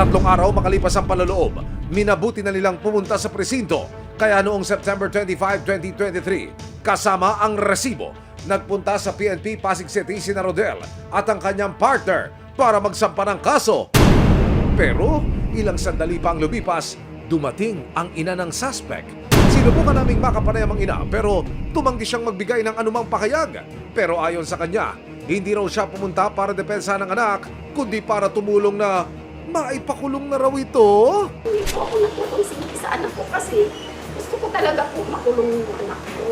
3 araw makalipas ang panloloob, minabuti na nilang pumunta sa presinto. Kaya noong September 25, 2023, kasama ang resibo, nagpunta sa PNP Pasig City sina Rodel at ang kanyang partner para magsampa ng kaso. Pero ilang sandali pa ang lumipas, dumating ang ina ng suspect. Sinubukan naming makapanayam ang ina pero tumanggi siyang magbigay ng anumang pakayag. Pero ayon sa kanya, hindi raw siya pumunta para depensa ng anak, kundi para tumulong na maipakulong na raw ito. Hindi po ako nagkukonsinti sa anak ko kasi gusto ko talaga po makulong yung anak ko.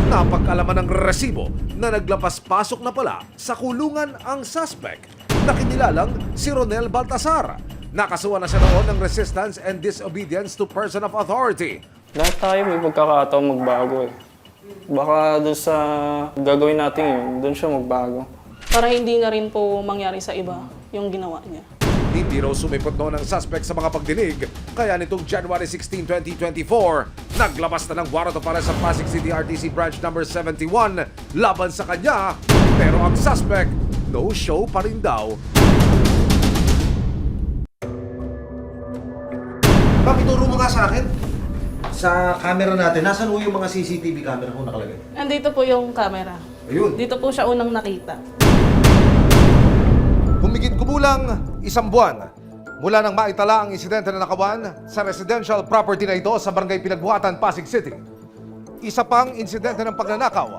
Napag-alaman ng resibo na naglapas-pasok na pala sa kulungan ang suspect na kinilalang si Ronel Baltasar. Nakasuhan na siya noon ng resistance and disobedience to person of authority. Lahat tayo may pagkakataon magbago eh. Baka doon sa gagawin natin yun, doon siya magbago. Para hindi na rin po mangyari sa iba yung ginawa niya. Hindi raw sumipot noon ang suspect sa mga pagdinig, kaya nitong January 16, 2024, naglabas na ng warrant of arrest sa Pasig City RTC Branch number 71 laban sa kanya. Pero ang suspect, no show pa rin daw. Pakituro mo nga sa akin. Sa camera natin, nasan ho yung mga CCTV camera ho nakalagay? Nandito po yung camera. Ayun. Dito po siya unang nakita. Humigit kumulang 1 buwan mula nang maitala ang insidente na nakawan sa residential property na ito sa Barangay Pinagbuhatan, Pasig City. Isa pang insidente ng pagnanakaw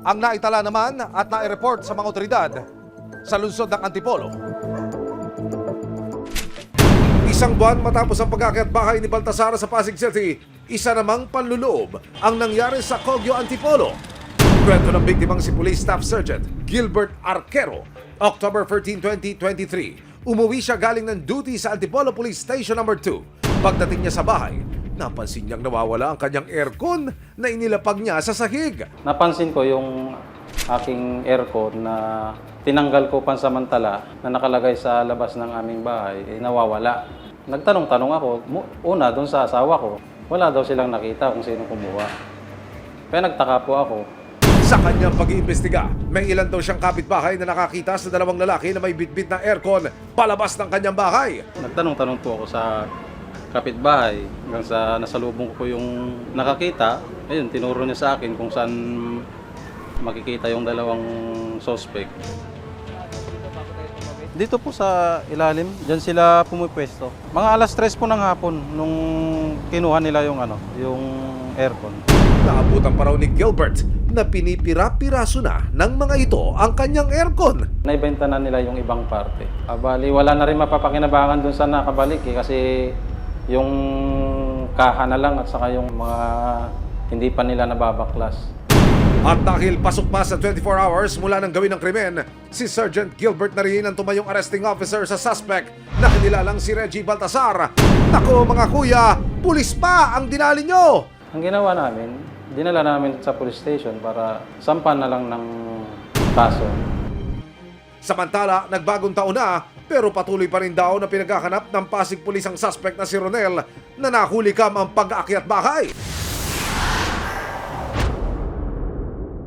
ang naitala naman at nai-report sa mga otoridad sa lungsod ng Antipolo. 1 buwan matapos ang pag-akyat bahay ni Baltasar sa Pasig City, isa namang panluloob ang nangyari sa Cogyo, Antipolo. Kwento ng biktimang si Police Staff Sergeant Gilbert Arquero, October 13, 2023. Umuwi siya galing ng duty sa Antipolo Police Station No. 2. Pagdating niya sa bahay, napansin niyang nawawala ang kanyang aircon na inilapag niya sa sahig. Napansin ko yung aking aircon na tinanggal ko pansamantala na nakalagay sa labas ng aming bahay, nawawala. Nagtanong-tanong ako, una doon sa asawa ko, wala daw silang nakita kung sino kumuha. Kaya nagtaka po ako. Sa kanyang pag-iimbestiga, may ilan daw siyang kapitbahay na nakakita sa 2 lalaki na may bitbit na aircon palabas ng kanyang bahay. Nagtanong-tanong po ako sa kapitbahay hanggang sa nasalubong ko yung nakakita. Ayun, tinuro niya sa akin kung saan makikita yung 2 suspect. Dito po sa ilalim, dyan sila pumipwesto. Mga alas 3 po ng hapon nung kinuha nila yung aircon. Naabutan pa raw ni Gilbert na pinipira-piraso na ng mga ito ang kanyang aircon. Naibenta na nila yung ibang parte. Bali, wala na rin mapapakinabangan dun sa nakabalik kasi yung kaha na lang at saka yung mga hindi pa nila nababaklas. At dahil pasok pa sa 24 hours mula nang gawin ng krimen, si Sergeant Gilbert na rin ang tumayong arresting officer sa suspect na kinilalang si Reggie Baltasar. Nako mga kuya, pulis pa ang dinali nyo! Ang ginawa namin, dinala namin sa police station para sampan na lang ng kaso. Samantala, nagbagong taon na, pero patuloy pa rin daw na pinaghahanap ng Pasig Police ang suspect na si Ronel na nahuli kam ang pag-aakyat bahay.